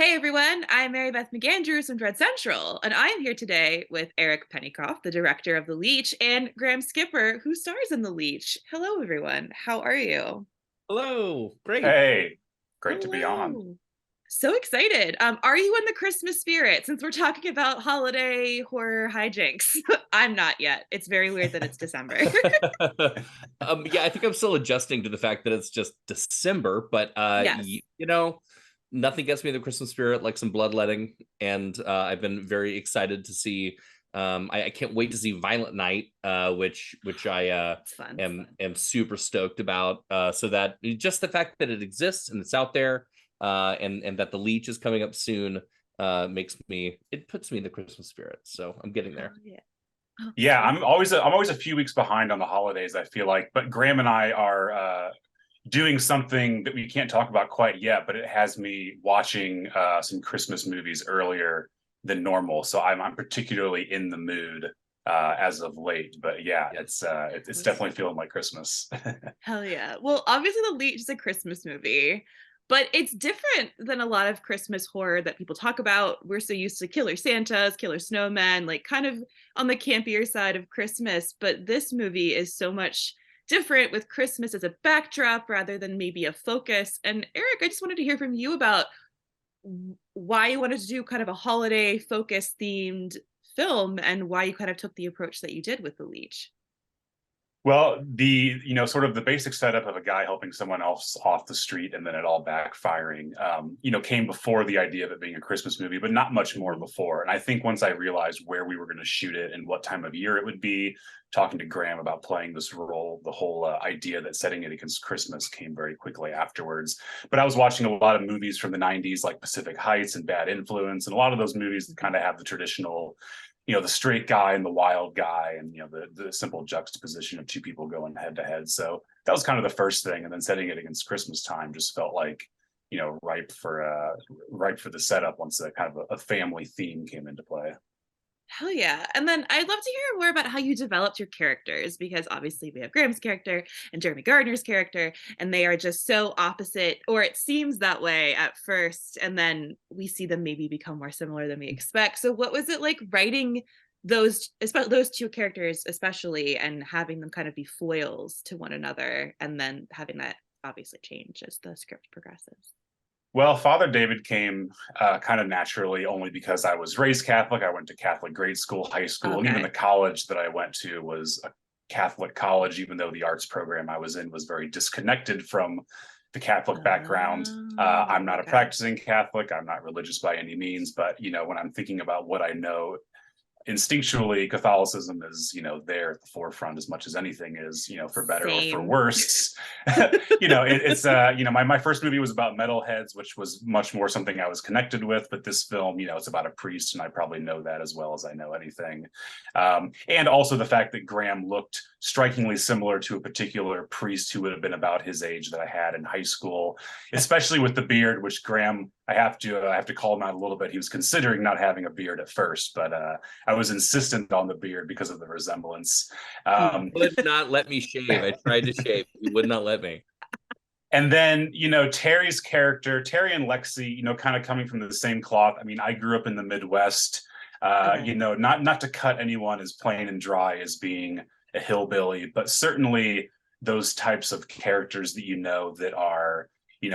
Hey everyone, I'm Mary Beth McAndrews from Dread Central, and I am here today with Eric Pennycoff, the director of The Leech, and Graham Skipper, who stars in The Leech. Hello everyone, how are you? Hello. Great. Hey, great to be on. Hello. So excited. Are you in the Christmas spirit since we're talking about holiday horror hijinks? I'm not yet. It's very weird that it's December. Yeah, I think I'm still adjusting to the fact that it's just December, but Yes. nothing gets me in the Christmas spirit like some bloodletting, and I've been very excited to see. I can't wait to see Violent Night, which I It's fun. It's am fun. am super stoked about. So that just the fact that it exists and it's out there, and that the Leech is coming up soon, it puts me in the Christmas spirit. So I'm getting Oh there. yeah. Oh, Yeah, so I'm always a few weeks behind on the holidays, I feel like, but Graham and I are doing something that we can't talk about quite yet, but it has me watching some Christmas movies earlier than normal. So I'm particularly in the mood as of late. But yeah, it's definitely feeling like Christmas. hell yeah. Well, obviously, The Leech is a Christmas movie, but it's different than a lot of Christmas horror that people talk about. We're so used to killer Santas, killer snowmen, like kind of on the campier side of Christmas. But this movie is so much different with Christmas as a backdrop rather than maybe a focus. And Eric, I just wanted to hear from you about why you wanted to do kind of a holiday focus themed film and why you kind of took the approach that you did with The Leech. Well, sort of the basic setup of a guy helping someone else off the street and then it all backfiring, came before the idea of it being a Christmas movie, but not much more Mhm. before. And I think once I realized where we were going to shoot it and what time of year it would be, talking to Graham about playing this role, the whole idea that setting it against Christmas came very quickly afterwards. But I was watching a lot of movies from the 90s, like Pacific Heights and Bad Influence, and a lot of those movies that kind of have the traditional the straight guy and the wild guy, and the simple juxtaposition of two people going head to head. So that was kind of the first thing, and then setting it against Christmas time just felt like ripe for the setup once a kind of a family theme came into play. Hell yeah. And then I'd love to hear more about how you developed your characters because obviously we have Graham's character and Jeremy Gardner's character, and they are just so opposite, or it seems that way at first. And then we see them maybe become more similar than we expect. So, what was it like writing those two characters, especially, and having them kind of be foils to one another, and then having that obviously change as the script progresses? Well, Father David came kind of naturally only because I was raised Catholic. I went to Catholic grade school, high school, and even Okay. the college that I went to was a Catholic college, even though the arts program I was in was very disconnected from the Catholic background. I'm Oh, not a okay. practicing Catholic. I'm not religious by any means, but when I'm thinking about what I know instinctually, Catholicism is there at the forefront as much as anything is, for better or for Same. worse. It's my first movie was about metalheads, which was much more something I was connected with, but this film, it's about a priest, and I probably know that as well as I know anything. And also the fact that Graham looked strikingly similar to a particular priest who would have been about his age that I had in high school, especially with the beard, which Graham, I have to call him out a little bit. He was considering not having a beard at first, but I was insistent on the beard because of the resemblance. He Um, would not let me shave. I tried to shave. He would not let me. and then, Terry's character, Terry and Lexi, kind of coming from the same cloth. I mean, I grew up in the Midwest. Okay. Not to cut anyone as plain and dry as being a hillbilly, but certainly those types of characters that are,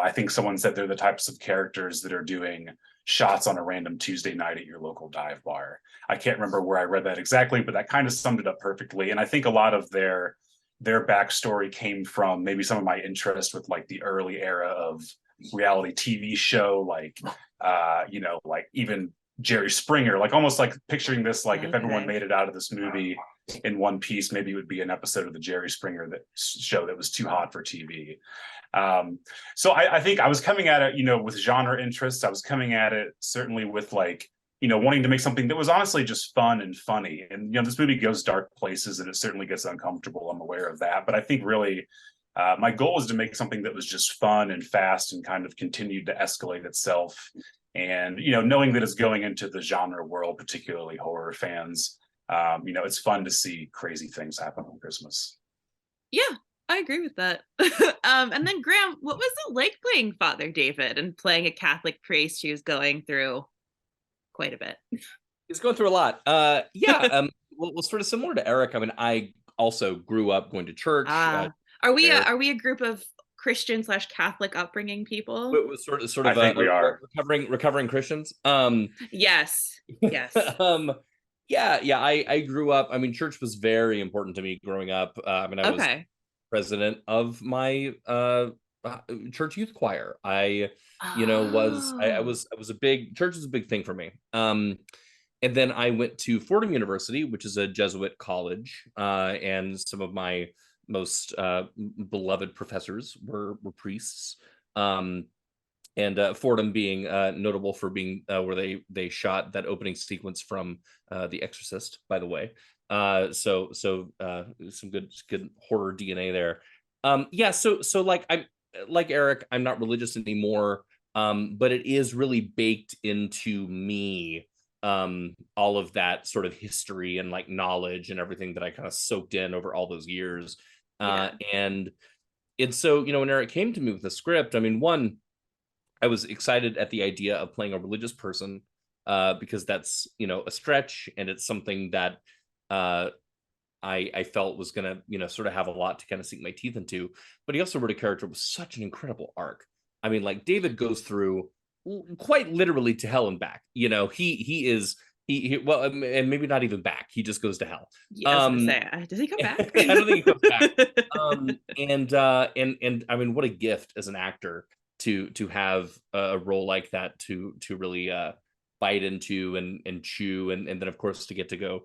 I think someone said they're the types of characters that are doing shots on a random Tuesday night at your local dive bar. I can't remember where I read that exactly, but that kind of summed it up perfectly. And I think a lot of their backstory came from maybe some of my interest with like the early era of reality TV show, like even Jerry Springer, like almost like picturing this, like if everyone Okay. made it out of this movie in one piece, maybe it would be an episode of the Jerry Springer show that was too hot for TV. So I think I was coming at it, with genre interests. I was coming at it certainly with like, wanting to make something that was honestly just fun and funny. And, this movie goes dark places and it certainly gets uncomfortable. I'm aware of that. But I think really my goal was to make something that was just fun and fast and kind of continued to escalate itself. And, knowing that it's going into the genre world, particularly horror fans, it's fun to see crazy things happen on Christmas. Yeah. I agree with that. And then Graham, what was it like playing Father David and playing a Catholic priest who's going through quite a bit? He's going through a lot. Yeah. Well, sort of similar to Eric. I mean, I also grew up going to church. There Are we a group of Christian slash Catholic upbringing people? it was sort I of think we are. recovering Christians. Yes. Yes. Yeah. I grew up. I mean, church was very important to me growing up. I mean, I was Okay. president of my church youth choir. Oh. I was a big church is a big thing for me. And then I went to Fordham University, which is a Jesuit college, and some of my most beloved professors were priests. And Fordham being notable for being where they shot that opening sequence from The Exorcist, by the way. So some good horror DNA there. Yeah, so like I'm like Eric, I'm not religious anymore, but it is really baked into me, all of that sort of history and like knowledge and everything that I kind of soaked in over all those years. Yeah. And so, when Eric came to me with the script, I mean, one, I was excited at the idea of playing a religious person, because that's, a stretch, and it's something that uh, I felt was going to, sort of have a lot to kind of sink my teeth into. But he also wrote a character with such an incredible arc. I mean, like David goes through quite literally to hell and back. He is well, and maybe not even back. He just goes to hell. Yeah, I was gonna say, does he come back? I don't think he comes back. And I mean, what a gift as an actor to have a role like that to really bite into and chew, and then of course to get to go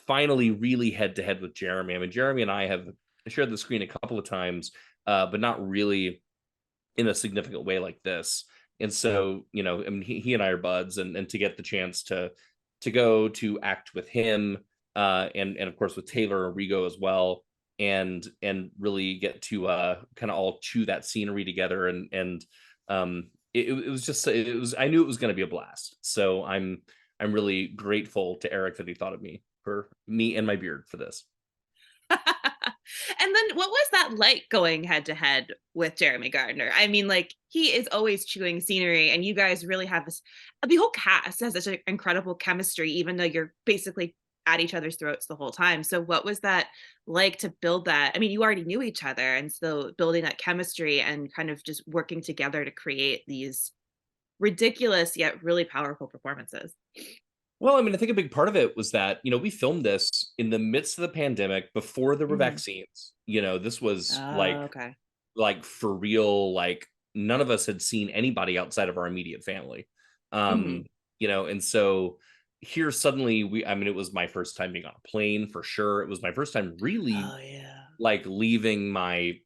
finally really head to head with Jeremy. I mean, Jeremy and I have shared the screen a couple of times, but not really in a significant way like this. And so, I mean, he and I are buds, and to get the chance to go to act with him, and of course with Taylor and Rigo as well, and really get to kind of all chew that scenery together, and it was just I knew it was going to be a blast. So I'm really grateful to Eric that he thought of me for me and my beard for this. And then what was that like going head to head with Jeremy Gardner? I mean, like, he is always chewing scenery, and you guys really have this, the whole cast has such an incredible chemistry, even though you're basically at each other's throats the whole time. So what was that like to build that? I mean, you already knew each other, and so building that chemistry and kind of just working together to create these ridiculous yet really powerful performances. Well, I mean, I think a big part of it was that, we filmed this in the midst of the pandemic before there were Mhm. vaccines. This was Oh, okay. like for real, like none of us had seen anybody outside of our immediate family. Mhm. Um, and so here suddenly I mean, it was my first time being on a plane for sure. It was my first time really Oh, yeah. like leaving my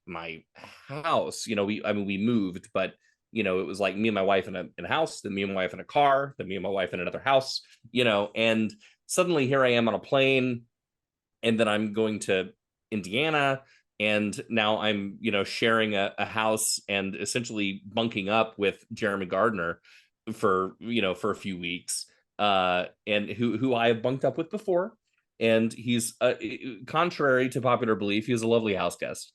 house. We moved, but it was like me and my wife in a house, then me and my wife in a car, then me and my wife in another house, and suddenly here I am on a plane, and then I'm going to Indiana, and now I'm sharing a house and essentially bunking up with Jeremy Gardner for a few weeks, and who I have bunked up with before, and he's contrary to popular belief, he was a lovely house guest.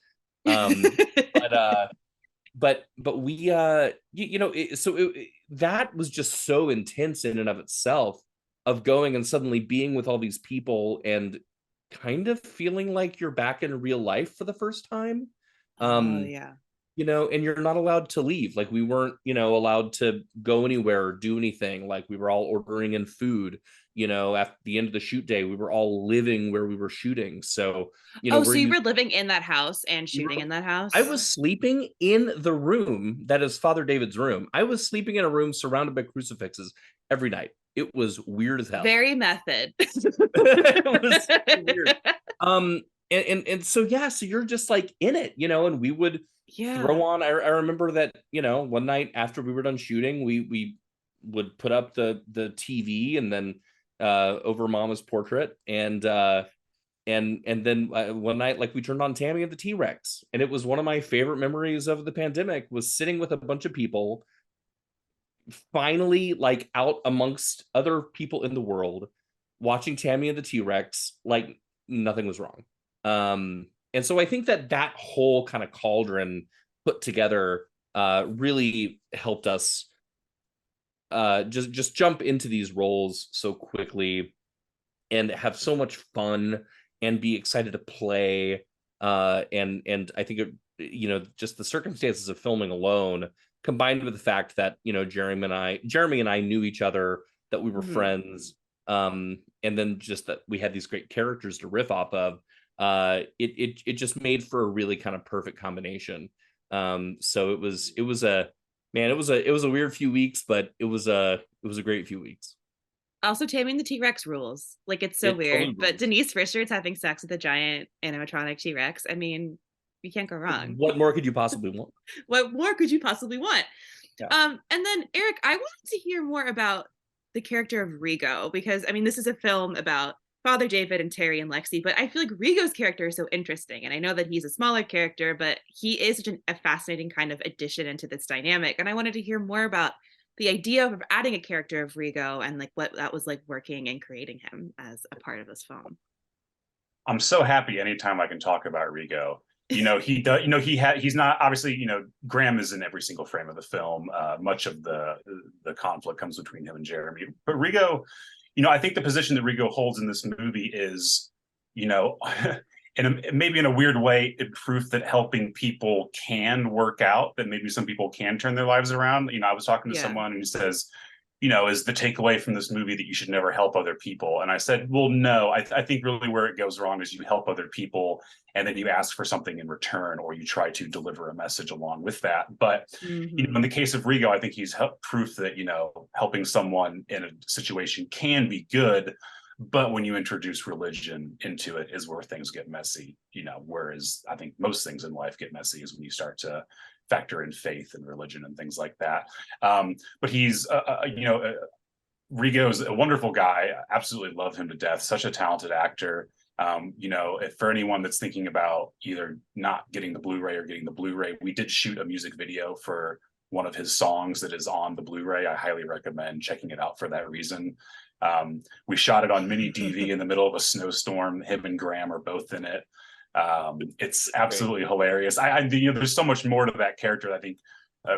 But we that was just so intense in and of itself, of going and suddenly being with all these people and kind of feeling like you're back in real life for the first time. Oh, um yeah. and you're not allowed to leave. Like, we weren't allowed to go anywhere or do anything. Like, we were all ordering in food. At the end of the shoot day, we were all living where we were shooting. So Oh, we're so you used were living in that house and we shooting were in that I house? was sleeping in the room that is Father David's room. I was sleeping in a room surrounded by crucifixes every night. It was weird as hell. Very method. It was so weird. Um, and so yeah, so you're just like in it, and we would throw Yeah. on. I remember that, one night after we were done shooting, we would put up the TV, and then over Mama's portrait, and then one night, like, we turned on Tammy and the T-Rex, and it was one of my favorite memories of the pandemic, was sitting with a bunch of people, finally, like, out amongst other people in the world, watching Tammy and the T-Rex like nothing was wrong. And so I think that whole kind of cauldron put together really helped us just jump into these roles so quickly and have so much fun and be excited to play. And I think it, just the circumstances of filming alone, combined with the fact that Jeremy and I knew each other, that we were friends, and then just that we had these great characters to riff off of. It just made for a really kind of perfect combination. So it was a man, it was a weird few weeks, but it was a great few weeks. Also, taming the T-Rex rules. Like, it's so It weird. totally But rules. Denise Richards having sex with a giant animatronic T-Rex. I mean, you can't go wrong. What more could you possibly want? What more could you possibly want? Yeah. And then Eric, I wanted to hear more about the character of Rigo, because I mean, this is a film about Father David and Terry and Lexi, but I feel like Rigo's character is so interesting. And I know that he's a smaller character, but he is such a fascinating kind of addition into this dynamic. And I wanted to hear more about the idea of adding a character of Rigo and like what that was like working and creating him as a part of this film. I'm so happy anytime I can talk about Rigo. He does. He's not obviously. Graham is in every single frame of the film. Much of the conflict comes between him and Jeremy. But Rigo, I think the position that Rigo holds in this movie is, maybe in a weird way, proof that helping people can work out. That maybe some people can turn their lives around. I was talking to someone who says, is the takeaway from this movie that you should never help other people? And I said, well, no, I think really where it goes wrong is you help other people and then you ask for something in return, or you try to deliver a message along with that. But, in the case of Rigo, I think he's proof that, helping someone in a situation can be good. But when you introduce religion into it is where things get messy, whereas I think most things in life get messy is when you start to factor in faith and religion and things like that. But he's, Rigo's a wonderful guy. I absolutely love him to death. Such a talented actor. For anyone that's thinking about either not getting the Blu-ray or getting the Blu-ray, we did shoot a music video for one of his songs that is on the Blu-ray. I highly recommend checking it out for that reason. We shot it on mini DV in the middle of a snowstorm. Him and Graham are both in it. It's absolutely hilarious. There's so much more to that character. I think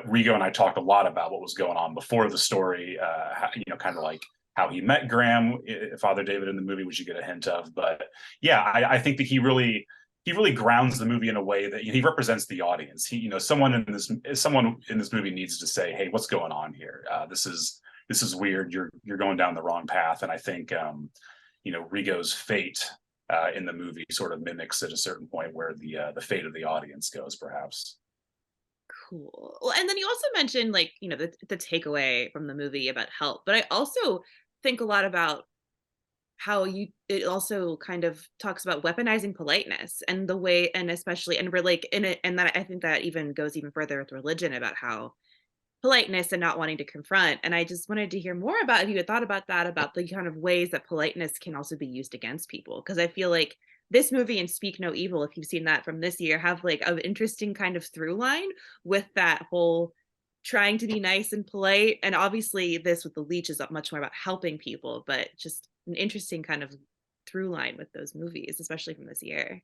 Rigo and I talked a lot about what was going on before the story, kind of like how he met Graham, Father David in the movie, which you get a hint of. But yeah, I think that he really grounds the movie in a way that he represents the audience. Someone in this movie needs to say, hey, what's going on here? This is weird. You're going down the wrong path. And I think, Rigo's fate in the movie sort of mimics at a certain point where the fate of the audience goes, perhaps. Cool. Well, and then you also mentioned the takeaway from the movie about help, but I also think a lot about how it also kind of talks about weaponizing politeness and the way, and especially, and we're like in it, and that I think that even goes even further with religion about how politeness and not wanting to confront. And I just wanted to hear more about if you had thought about that, about the kind of ways that politeness can also be used against people. Because I feel like this movie and Speak No Evil, if you've seen that from this year, have like an interesting kind of through line with that whole trying to be nice and polite. And obviously this with the Leech is much more about helping people, but just an interesting kind of through line with those movies, especially from this year.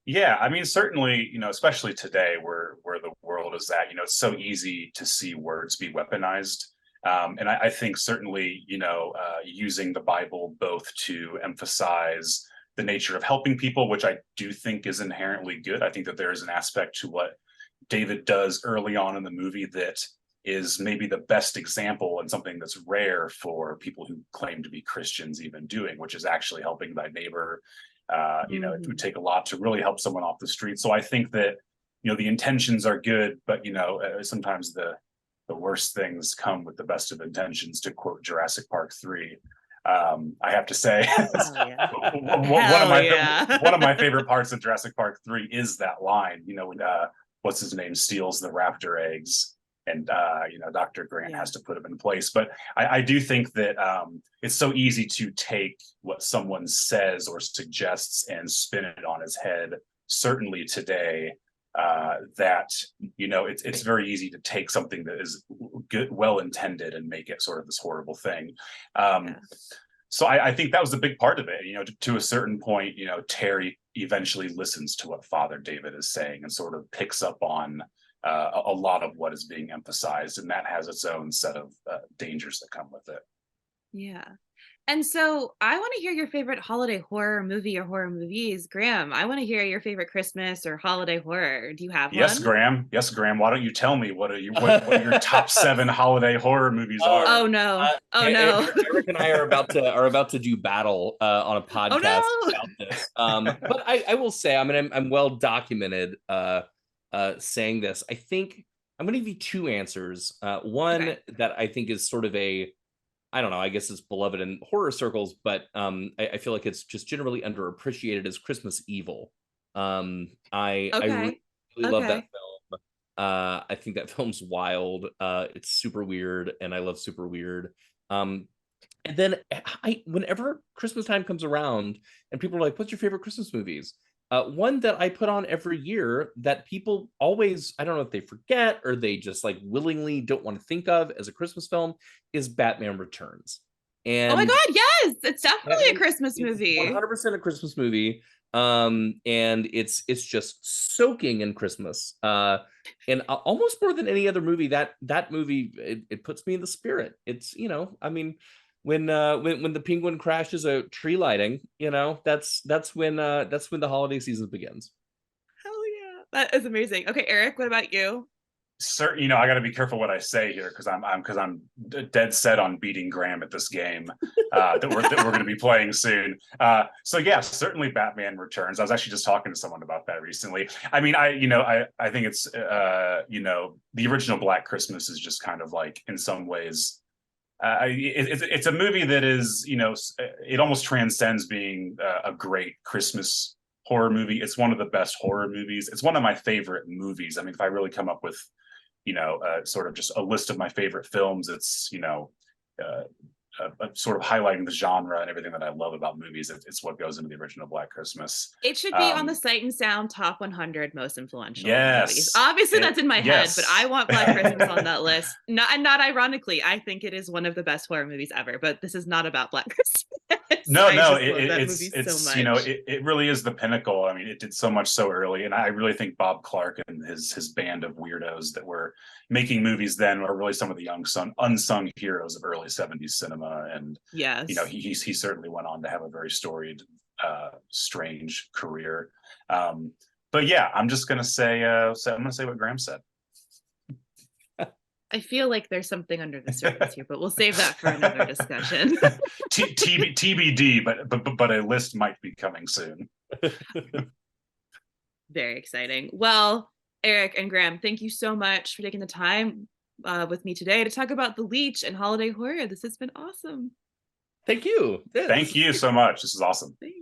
Yeah, I mean, certainly, especially today where the world is at, it's so easy to see words be weaponized. And I think certainly, using the Bible both to emphasize the nature of helping people, which I do think is inherently good. I think that there is an aspect to what David does early on in the movie that is maybe the best example and something that's rare for people who claim to be Christians even doing, which is actually helping thy neighbor. It would take a lot to really help someone off the street. So I think that, the intentions are good, but, sometimes the worst things come with the best of intentions, to quote Jurassic Park 3. I have to say, one of my favorite parts of Jurassic Park 3 is that line, when what's his name steals the raptor eggs, and Dr. Grant has to put them in place. But I do think that it's so easy to take what someone says or suggests and spin it on his head, certainly today, that it's very easy to take something that is good, well intended, and make it sort of this horrible thing. so I think that was a big part of it. To a certain point, Terry eventually listens to what Father David is saying and sort of picks up on a lot of what is being emphasized, and that has its own set of dangers that come with it. Yeah. And so I want to hear your favorite holiday horror movie or horror movies. Graham, I want to hear your favorite Christmas or holiday horror. Do you have Yes, one? Graham. Yes, Graham. Why don't you tell me what your top 7 holiday horror movies are? Oh no. Oh no. Eric and I are about to do battle on a podcast Oh no. about this. But I will say, I mean, I'm well documented saying this. I think I'm going to give you 2 answers. One Okay. that I think is sort of I don't know, I guess it's beloved in horror circles, but I feel like it's just generally underappreciated as Christmas Evil. I Okay. really love that Okay. film. I think that film's wild. It's super weird, and I love super weird. And then whenever Christmas time comes around, and people are like, "What's your favorite Christmas movies?" One that I put on every year that people always, I don't know if they forget or they just like willingly don't want to think of as a Christmas film, is Batman Returns. Oh my And God, yes. It's definitely a Batman, Christmas it's movie. 100% a Christmas movie. And it's just soaking in Christmas. And almost more than any other movie, that movie, it puts me in the spirit. It's, I mean, when the penguin crashes a tree lighting, that's when the holiday season begins. Hell yeah. That is amazing. Okay, Eric, what about you? Sir, I got to be careful what I say here because I'm dead set on beating Graham at this game that we're going to be playing soon. So yeah, certainly Batman Returns. I was actually just talking to someone about that recently. I mean, I think it's the original Black Christmas is just kind of like in some ways. It's a movie that is, it almost transcends being a great Christmas horror movie. It's one of the best horror movies. It's one of my favorite movies. I mean, if I really come up with, sort of just a list of my favorite films, it's, sort of highlighting the genre and everything that I love about movies. It's what goes into the original Black Christmas. It should be on the Sight and Sound top 100 most influential movies. Yes, Obviously, that's in my head, but I yes. want Black Christmas on that list. Not ironically, I think it is one of the best horror movies ever. But this is not about Black Christmas. No, I no, just love that movie so much. it really is the pinnacle. I mean, it did so much so early, and I really think Bob Clark and his band of weirdos that were making movies then are really some of the unsung heroes of early '70s cinema. And Yes, he certainly went on to have a very storied, strange career. But yeah, I'm just gonna say I'm gonna say what Graham said. I feel like there's something under the surface here, but we'll save that for another discussion. TBD, but a list might be coming soon. Very exciting. Well, Eric and Graham, thank you so much for taking the time with me today to talk about The Leech and holiday horror. This has been awesome. Thank you. Thank you so much. This is awesome. Thanks.